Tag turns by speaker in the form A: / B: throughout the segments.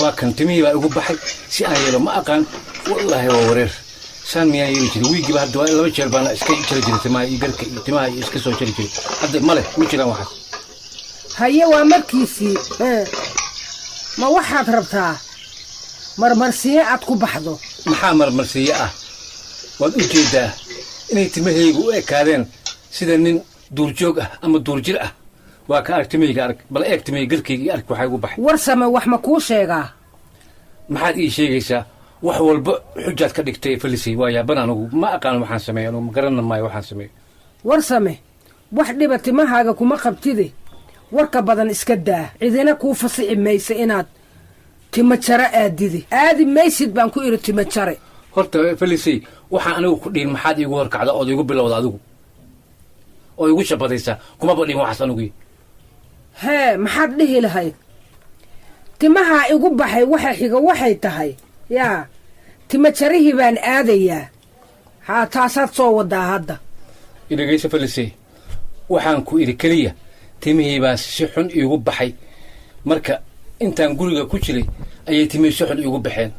A: وكان تمي بقى يقول بحي سأيله ما أقان والله هو ورير سان ميا يجري ويجي بعد دواء لو يشرب أنا إسكي يجري تماي يقولك تماي إسكي سو يجري هذا ماله مشكلة واحد
B: هيا ومركيسي ما واحد ربطها مرمرسية أتكو بحضو
A: محا مرمرسية والأجيدة إني تمهي وإكادين سيدا نين دور جوج أما دور جرأة وكأرك تمي أرك بل إيك تمي قلكي أرك وحي وبحي
B: ورسمة وحمكو شيغا
A: محاد إي شيغيسا وحوال حجات كدكتي فلسي ويا بنانو ما أقانو محان سمي أنو مقرنا ماي وحان سمي
B: ورسمة وحدي بتمهاga kuma qabtide warka badan iska daa cidina ku fasici maysa inaad timajara aadi maysid baan ku iri timajare
A: horta falisay waxa anigu ku dhiin maxaad igu horkacda oo igu bilowda adigu oo igu shabadaysa kuma badhin waxas anigu
B: hee maxaad dhihi lahayd timaha igu baxay waxa xiga waxay tahay yaa timajarihi baan aadayaa haa taasaad soo wadaa hadda
A: idagaysa falisay waxaan ku iri kaliya timihii baa si xun igu baxay marka intaan guriga ku jiray ayay timihii si xun igu baxeen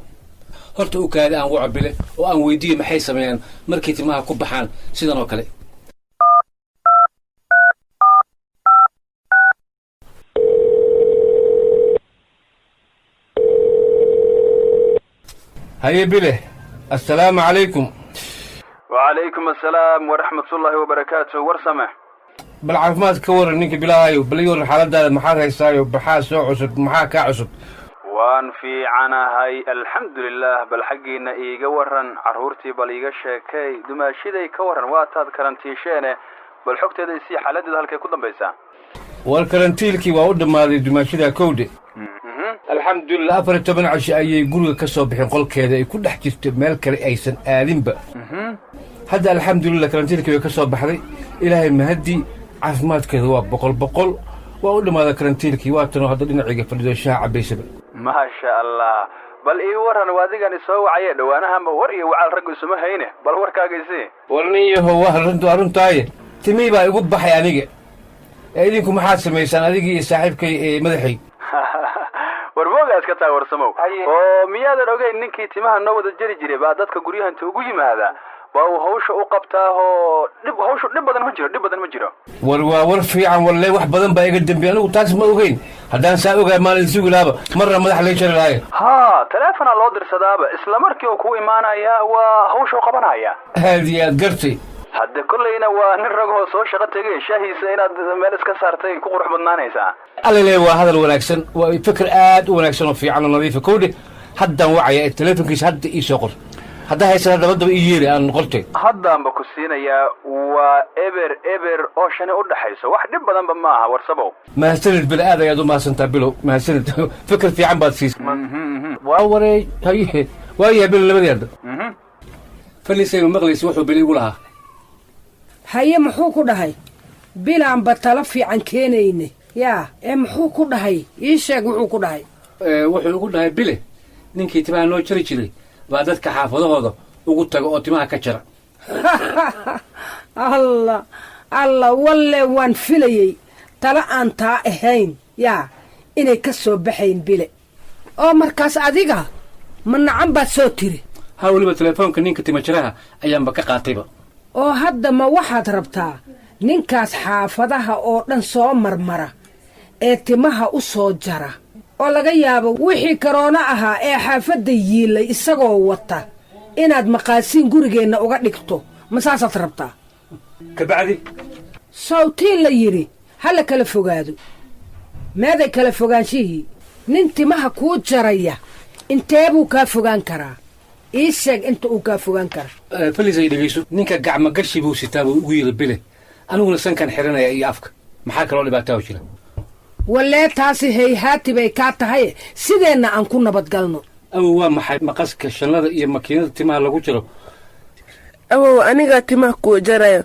A: horta u kaadi aan waco bile oo aan weydiiyo maxay sameeyaan markay timaha ku baxaan sidan oo kale haye bile assalaamu calaykum
C: وعليكم السلام ورحمة الله وبركاته ورسمه
A: بل عافماد كور إنك بلاهايو بليون حالات دار محاك هيسايو بحا سو عسد محاك عسد
C: وان في عنا هاي الحمد لله بل حقينا إيجا ورن عرورتي بل إيجا شاكي دماشي دي كورن واتاد كرانتيشيني بل حكت دي سي حالات دي هالكي كودن بيسا
A: والكرانتيلكي وعود ماذي دماشي دا كودي الحمد لله أفر التبن عشي أي يقولوا كسو بحين قول كذا يكون حجيت مالك أيسن آذن بقى هذا الحمد لله كرانتيلكي وكسو بحري إلهي مهدي عافماد كذا بقول وأقول ماذا كرانتيلكي واتنو هذا دينعيقة فلدو الشاعة بيسبب
C: ما شاء الله بل إيه ورن وادقان يسوى عيد وانا هم ورئي وعال رقو سمهينه بل وركاقيسي
A: ورنيه هو أرنتو آيه تمي بقى يقول بحي أنيقى إذنكم محاسم يسان أديقي صاحبكي مدحي
C: warmooga iska taa warsamow oo miyaadan ogeyn ninkii timaha noo wada jari jiray baa dadka guryahan inta ugu yimaada baa uu hawsha u qabtaa oo hawshu dhib badan ma jiro
A: war fiican wallahi wax badan baa iga dambeeyay anigu taas ma ogeyn haddaan saa ogaay maalin sugi laaba marna madax la jari lahayn
C: haa teleefona loo dirsadaaba isla markii uu ku imaanaya waa hawsha u qabanaya
A: haadii aad gartay
C: hadda kullayna waa nin ragoo soo shaqo tagay shaahiisa inaad meel iska saartay ku qurux badnaanaysaa
A: alle waa hadal wanaagsan waa fikir aad u wanaagsan oo fiican oo nadiif koodhe haddaan wacaya teleefankiisa hadda ii soo qor hadda haysan dabadaba ii yeeri aan qortay
C: haddaanba ku siinayaa waa eber oo shani u dhaxayso wax dhib badanba ma aha warsabow
A: mahadsanid bil aad ayaad u mahadsantaa bilow mahadsanid fikir fiican baad siisay waa wareey haye waayahay bil labadeeda falisay maqlaysi wuxuu bil igu lahaa
B: haye muxuu ku dhahay bilaanba talo fiican keenayne yaa muxuu ku dhahay ii sheeg wuxuu ku dhahay
A: wuxuu ku dhahay bile ninkii timaha noo jari jiray baa dadka xaafadahooda ugu taga oo timaha ka jara
B: allah walle waan filayey talo aan taa ahayn yaa inay ka soo baxayn bile oo markaas adiga ma nacan baad soo tiri
A: ha weliba teleefoonka ninka timajaraha ayaanba ka qaatayba
B: oo hadda ma waxaad rabtaa ninkaas xaafadaha oo dhan soo marmara ee timaha u soo jara oo laga yaabo wixii karoona ahaa ee xaafadda yiilay isagoo wata inaad maqaasiin gurigeenna uga dhigto ma saasaad rabtaa
A: kabacdi
B: sawtiin la yidhi ha la kala fogaado meeday kala fogaanshihii nin timaha kuu jaraya intee buu kaa fogaan karaa ii sheeg inta uu kaa fogaan kara
A: falisay dhegayso ninka gacmo gashi buu sitaa buu ugu yiri bile aniguna sankan xiranaya iyo afka maxaa kaloo dhibaataa jira
B: wallee taasi hayhaati bay kaa tahay sideenna aan ku nabadgalno
A: awow waa maxay maqaska shanlada iyo makiinada timaha lagu jiro
D: awow anigaa timaha kuu jarayo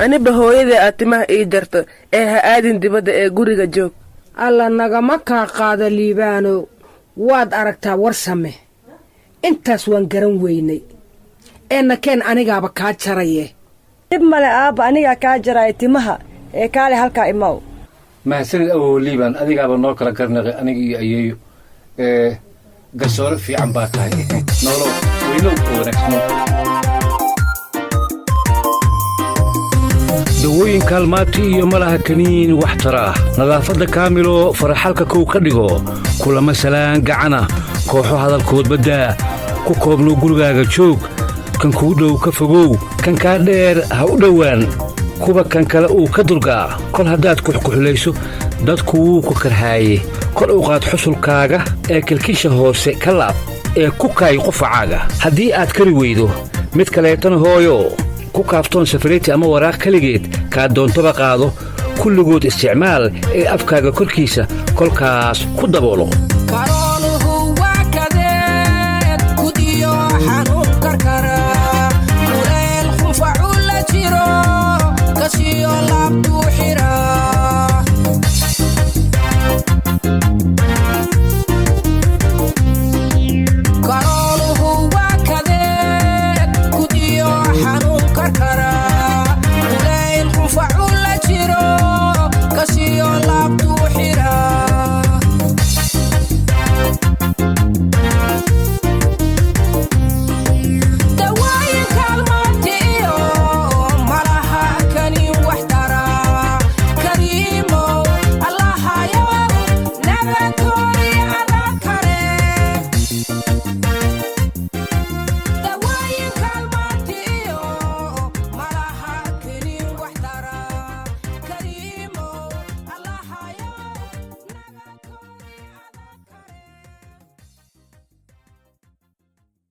D: aniba hooyadii aad timaha ii jarto ee ha aadin dibadda ee guriga joog
B: alla nagama kaa qaada liibaano waad aragtaa warsame intaas waan garan weynay nakeen anigaaba kaa jaraye
E: dib male aabba anigaa kaa jaraya timaha ee kaale halkaa imaw
A: mahadsanid awow liibaan adigaaba noo kala garnaqay aniga iyo ayeeyo garsoore fiican baa tahay nolow weynow oo wanaagsan dawooyin kaalmaati iyo malaha kaniin wax tara nadaafadda kaamilo faraxalka kow ka dhigo kulama salaan gacana kooxo hadalkood baddaa ku koobno gurigaaga joog kan kuu dhow ka fogow kan kaa dheer ha u dhowaan kuba kan kale uu ka durgaa kol haddaad kuxkuxulayso dadku wuu ku karhaaye kor u qaad xusulkaaga ee kilkisha hoose ka laab ee ku kaay qufacaaga haddii aad kari weydo mid kaleetana hooyo ku kaaftoon safariti ama waraaq keligeed kaa doontaba qaado kulligood isticmaal ee afkaaga korkiisa kolkaas ku daboolo